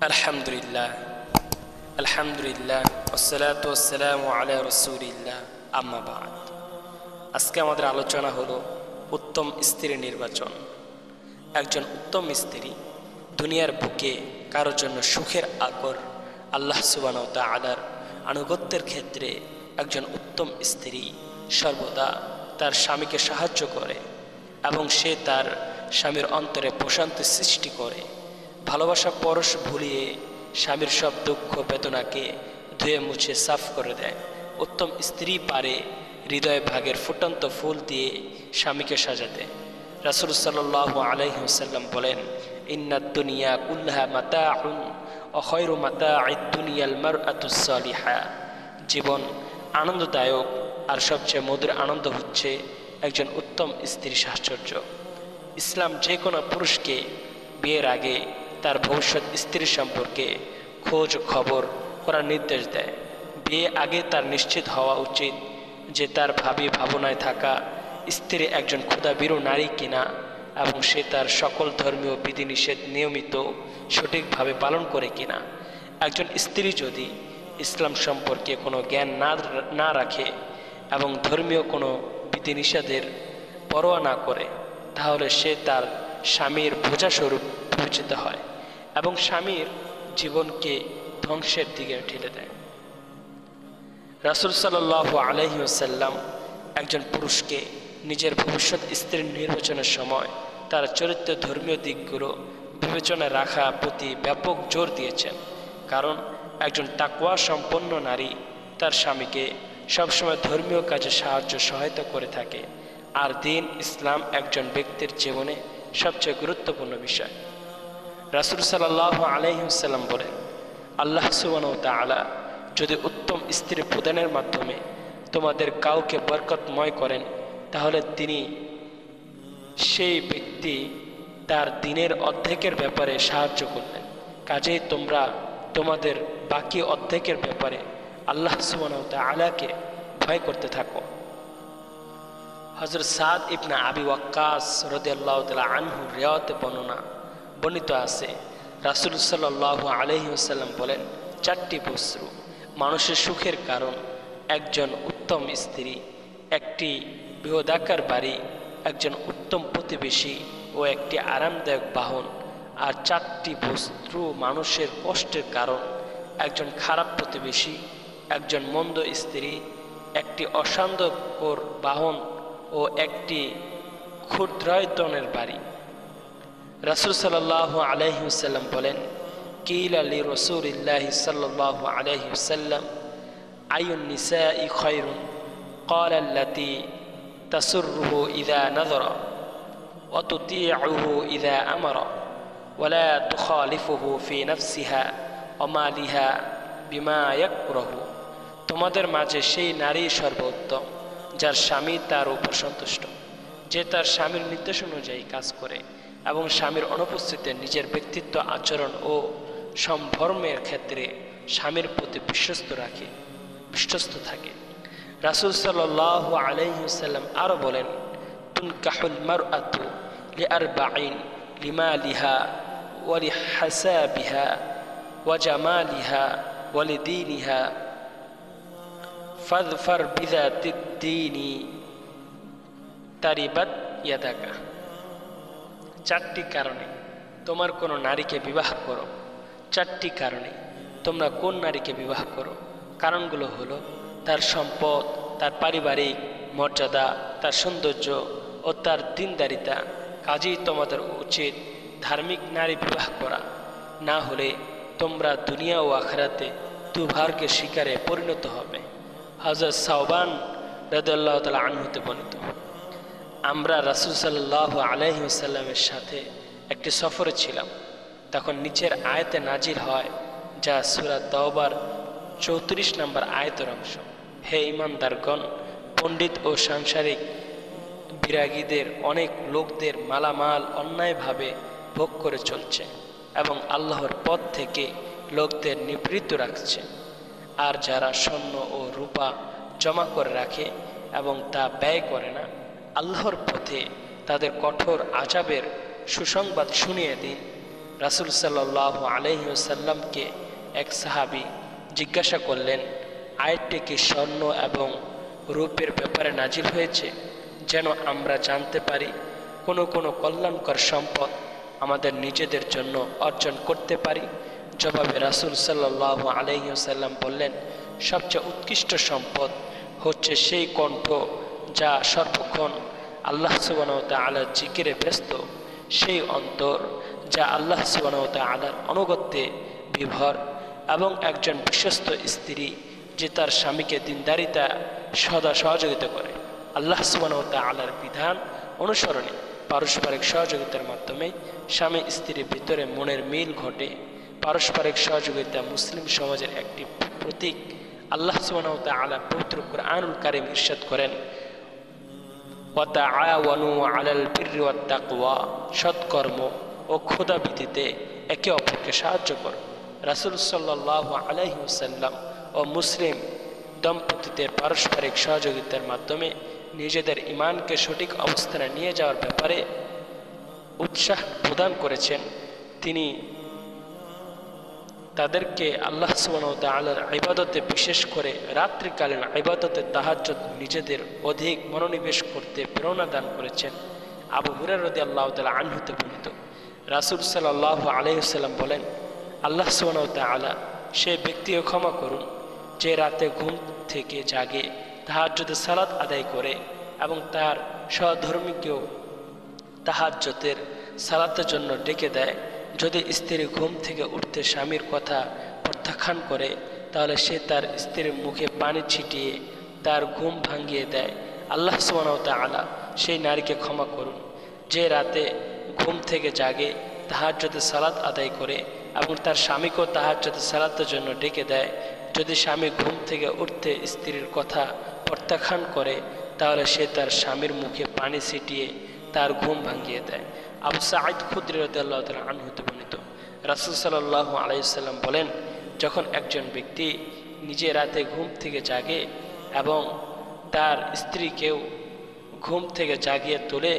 আলহামদুলিল্লাহ আলহামদুলিল্লাহ ওয়াসসালাতু ওয়াসসালামু আলা রাসূলিল্লাহ আম্মা বা'দ। আজকে আমাদের আলোচনা হলো উত্তম স্ত্রী নির্বাচন। একজন উত্তম স্ত্রী দুনিয়ার বুকে কারোর জন্য সুখের আকর। আল্লাহ সুবহানাহু ওয়া তাআলার আনুগত্যের ক্ষেত্রে একজন উত্তম স্ত্রী সর্বদা তার স্বামীকে সাহায্য করে এবং সে তার স্বামীর অন্তরে প্রশান্তি সৃষ্টি করে। ভালোবাসা পরশ ভুলিয়ে স্বামীর সব দুঃখ বেদনাকে ধুয়ে মুছে সাফ করে দেয়। উত্তম স্ত্রী পারে হৃদয় ভাগের ফুটন্ত ফুল দিয়ে স্বামীকে সাজাতে। রাসূল সাল্লাল্লাহু আলাইহি ওয়াসাল্লাম বলেন, ইন্নাদ দুনিয়া কুল্লাহা মাতাউন ওয়া খায়রু মাতাঈদ দুনিয়াল মারআতুস সালিহা। জীবন আনন্দদায়ক আর সবচেয়ে মধুর আনন্দ হচ্ছে একজন উত্তম স্ত্রীর সাহচর্য। ইসলাম যে কোনো পুরুষকে বিয়ের আগে তার ভবিষ্যৎ স্ত্রী সম্পর্কে খোঁজ খবর করার নির্দেশ দেয়। বিয়ে আগে তার নিশ্চিত হওয়া উচিত যে তার ভাবনায় থাকা স্ত্রী একজন ক্ষুধাভীরু নারী কিনা এবং সে তার সকল ধর্মীয় বিধিনিষেধ নিয়মিত সঠিকভাবে পালন করে কিনা। একজন স্ত্রী যদি ইসলাম সম্পর্কে কোনো জ্ঞান না রাখে এবং ধর্মীয় কোনো বিধিনিষেধের পরোয়া না করে, তাহলে সে তার স্বামীর বোঝাস্বরূপ বিবেচিত হয় এবং স্বামীর জীবনকে ধ্বংসের দিকে ঠেলে দেয়। রাসূল সাল্লাল্লাহু আলাইহি ওয়াসাল্লাম একজন পুরুষকে নিজের ভবিষ্যৎ স্ত্রীর নির্বাচনের সময় তার চরিত্রের ধর্মীয় দিকগুলো বিবেচনায় রাখা প্রতি ব্যাপক জোর দিয়েছেন। কারণ একজন তাকওয়া সম্পন্ন নারী তার স্বামীকে সবসময় ধর্মীয় কাজে সহায়তা করে থাকে। আর দ্বীন ইসলাম একজন ব্যক্তির জীবনে সবচেয়ে গুরুত্বপূর্ণ বিষয়। রাসূল সাল্লাল্লাহু আলাইহি ওয়াসাল্লাম বলেন, আল্লাহ সুবহানাহু ওয়া তাআলা যদি উত্তম স্ত্রী প্রদানের মাধ্যমে তোমাদের কাউকে বরকতময় করেন, তাহলে তিনি সেই ব্যক্তি তার দিনের অর্ধেকের ব্যাপারে সাহায্য করলেন। কাজেই তোমরা তোমাদের বাকি অর্ধেকের ব্যাপারে আল্লাহ সুবহানাহু ওয়া তাআলাকে ভয় করতে থাকো। হযরত সাদ ইবনে আবি ওয়াক্কাস রাদিয়াল্লাহু তাআলা আনহুর রিওয়ায়াতে বর্ণিত আছে, রাসূল সাল্লাল্লাহু আলাইহি ওয়াসাল্লাম বলেন, চারটি বস্তু মানুষের সুখের কারণ: একজন উত্তম স্ত্রী, একটি বৃহদাকার বাড়ি, একজন উত্তম প্রতিবেশী ও একটি আরামদায়ক বাহন। আর চারটি বস্তু মানুষের কষ্টের কারণ: একজন খারাপ প্রতিবেশী, একজন মন্দ স্ত্রী, একটি অসান্ধ্যকর বাহন ও একটি ক্ষুদ্রায়তনের বাড়ি। রাসূল সাল্লাল্লাহু আলাইহি ওয়াসাল্লাম বলেন, কিলা লি রাসূলিল্লাহি সাল্লাল্লাহু আলাইহি ওয়াসাল্লাম আইয়ুন নিসাই খায়রুন? ক্বালা আল্লাতী তাসুররুহু ইযা নাযারা ওয়া তুতিউহু ইযা আমারা ওয়া লা তুখালিফুহু ফি নাফসিহা ওয়া মালিহা বিমা ইয়াকরাহু। তোমাদের মাঝে সেই নারী সর্বোত্তম যার স্বামী তার উপর সন্তুষ্ট, যে তার স্বামীর নির্দেশ অনুযায়ী কাজ করে এবং স্বামীর অনুপস্থিতিতে নিজের ব্যক্তিত্ব আচরণ ও সম্ভ্রমের ক্ষেত্রে স্বামীর প্রতি বিশ্বস্ত থাকে। রাসূল সাল্লাল্লাহু আলাইহি ওয়াসাল্লাম আরও বলেন, তুনকাহুল মারআতু লিআরবাঈন: লিমালিহা ওয়া লিহাসাবিহা ওয়া জামালিহা ওয়া লিদীনিহা ফাযফার বিযাতিদ দীনি তারিবাত ইয়াদাকা। চারটি কারণে তোমার কোনো নারীকে বিবাহ করো। চারটি কারণে তোমরা কোন নারীকে বিবাহ করো? কারণগুলো হলো তার সম্পদ, তার পারিবারিক মর্যাদা, তার সৌন্দর্য ও তার দিনদারিতা। কাজেই তোমাদের উচিত ধার্মিক নারী বিবাহ করা, না হলে তোমরা দুনিয়া ও আখিরাতে দুর্ভাগ্যের শিকারে পরিণত হবে। হযরত সাওবান রাদিয়াল্লাহু তাআলা আনহুতে বর্ণিত, আমরা রাসূল সাল্লাল্লাহু আলাইহি ওয়াসাল্লামের সাথে একটি সফরে ছিলাম। তখন নিচের আয়াতে নাজিল হয়, যা সূরা তাওবার 34 নম্বর আয়াতের অংশ। হে ঈমানদারগণ, পণ্ডিত ও সাংসারিক বিরাগীদের অনেক লোকদের মালামাল অন্যায়ভাবে ভোগ করে চলছে এবং আল্লাহর পথ থেকে লোকদের নিবৃত্ত রাখছে। আর যারা স্বর্ণ ও রূপা জমা করে রাখে এবং তা ব্যয় করে না, আল্লাহর পথে তাদের কঠোর আযাবের সুসংবাদ শুনিয়ে দিন। রাসূল সাল্লাল্লাহু আলাইহি ওয়াসাল্লামকে এক সাহাবী জিজ্ঞাসা করলেন, আয়াতটি কি স্বর্ণ এবং রূপের ব্যাপারে নাজিল হয়েছে, যেন আমরা জানতে পারি কোনো কোনো কল্যাণকর সম্পদ আমাদের নিজেদের জন্য অর্জন করতে পারি? জবাবে রাসূল সাল্লাল্লাহু আলাইহি ওয়াসাল্লাম বললেন, সবচেয়ে উৎকৃষ্ট সম্পদ হচ্ছে সেই কণ্ঠ যা সর্বক্ষণ আল্লাহ সুবহানাহু ওয়া তাআলার জিকিরে ব্যস্ত, সেই অন্তর যা আল্লাহ সুবহানাহু ওয়া তাআলার আনুগত্যে বিভোর, এবং একজন বিশ্বস্ত স্ত্রী যে তার স্বামীকে দিনদারিতা সদা সহযোগিতা করে। আল্লাহ সুবহানাহু ওয়া তাআলার বিধান অনুসরণে পারস্পরিক সহযোগিতার মাধ্যমে স্বামী স্ত্রীর ভিতরে মনের মিল ঘটে। পারস্পরিক সহযোগিতা মুসলিম সমাজের একটি প্রতীক। আল্লাহ সুবহানাহু ওয়া তাআলা পবিত্র কুরআনুল কারীম ইরশাদ করেন, ওয়াতাআওয়ানু আলাল বিররি ওয়াত তাকওয়া, সৎকর্ম ও খোদাভীতিতে একে অপরকে সাহায্য করো। রাসূল সাল্লাল্লাহু আলাইহি ওয়াসাল্লাম ও মুসলিম দম্পতিদের পারস্পরিক সহযোগিতার মাধ্যমে নিজেদের ঈমানকে সঠিক অবস্থানে নিয়ে যাওয়ার ব্যাপারে উৎসাহ প্রদান করেছেন। তিনি তাদেরকে আল্লাহ সুবহানাহু ওয়া তাআলার ইবাদতে, বিশেষ করে রাত্রিকালীন ইবাদতে তাহাজ্জুদ নিজেদের অধিক মনোনিবেশ করতে প্রেরণা দান করেছেন। আবু হুরায়রা রাদিয়াল্লাহু তাআলা আনহু হতে বর্ণিত, রাসূল সাল্লাল্লাহু আলাইহি ওয়াসাল্লাম বলেন, আল্লাহ সুবহানাহু ওয়া তাআলা সেই ব্যক্তিকে ক্ষমা করুন যে রাতে ঘুম থেকে জাগে, তাহাজ্জুদের সালাত আদায় করে এবং তার সহধর্মীকেও তাহাজ্জুদের সালাতের জন্য ডেকে দেয়। যদি স্ত্রী ঘুম থেকে উঠতে স্বামীর কথা প্রত্যাখ্যান করে, তাহলে সে তার স্ত্রীর মুখে পানি ছিটিয়ে তার ঘুম ভাঙিয়ে দেয়। আল্লাহ সুবহানাহু ওয়া তাআলা সেই নারীকে ক্ষমা করুন যে রাতে ঘুম থেকে জাগে, তাহাজ্জুদের সালাত আদায় করে এবং তার স্বামীকেও তাহাজ্জুদের সালাতের জন্য ডেকে দেয়। যদি স্বামী ঘুম থেকে উঠতে স্ত্রীর কথা প্রত্যাখ্যান করে, তাহলে সে তার স্বামীর মুখে পানি ছিটিয়ে তার ঘুম ভাঙিয়ে দেয়। আবু সাঈদ খুদরি রাদিয়াল্লাহু তাআলা আনহু হতে বর্ণিত, রাসূল সাল্লাল্লাহু আলাইহি ওয়াসাল্লাম বলেন, যখন একজন ব্যক্তি নিজে রাতে ঘুম থেকে জাগে এবং তার স্ত্রীকেও ঘুম থেকে জাগিয়ে তোলে,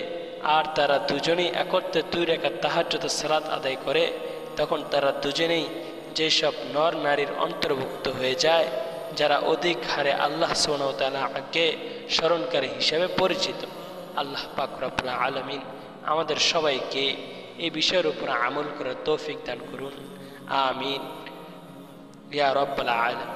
আর তারা দুজনেই একত্রে 2 রাকাত তাহাজ্জুদের সালাত আদায় করে, তখন তারা দুজনেই যেসব নর নারীর অন্তর্ভুক্ত হয়ে যায় যারা অধিক হারে আল্লাহ সুবহানাহু ওয়া তাআলাকে স্মরণকারী হিসেবে পরিচিত। আল্লাহ পাক রব্বুল আলামিন আমাদের সবাইকে এই বিষয়ের উপর আমল করার তৌফিক দান করুন। আমিন ইয়া রাব্বাল আলামিন।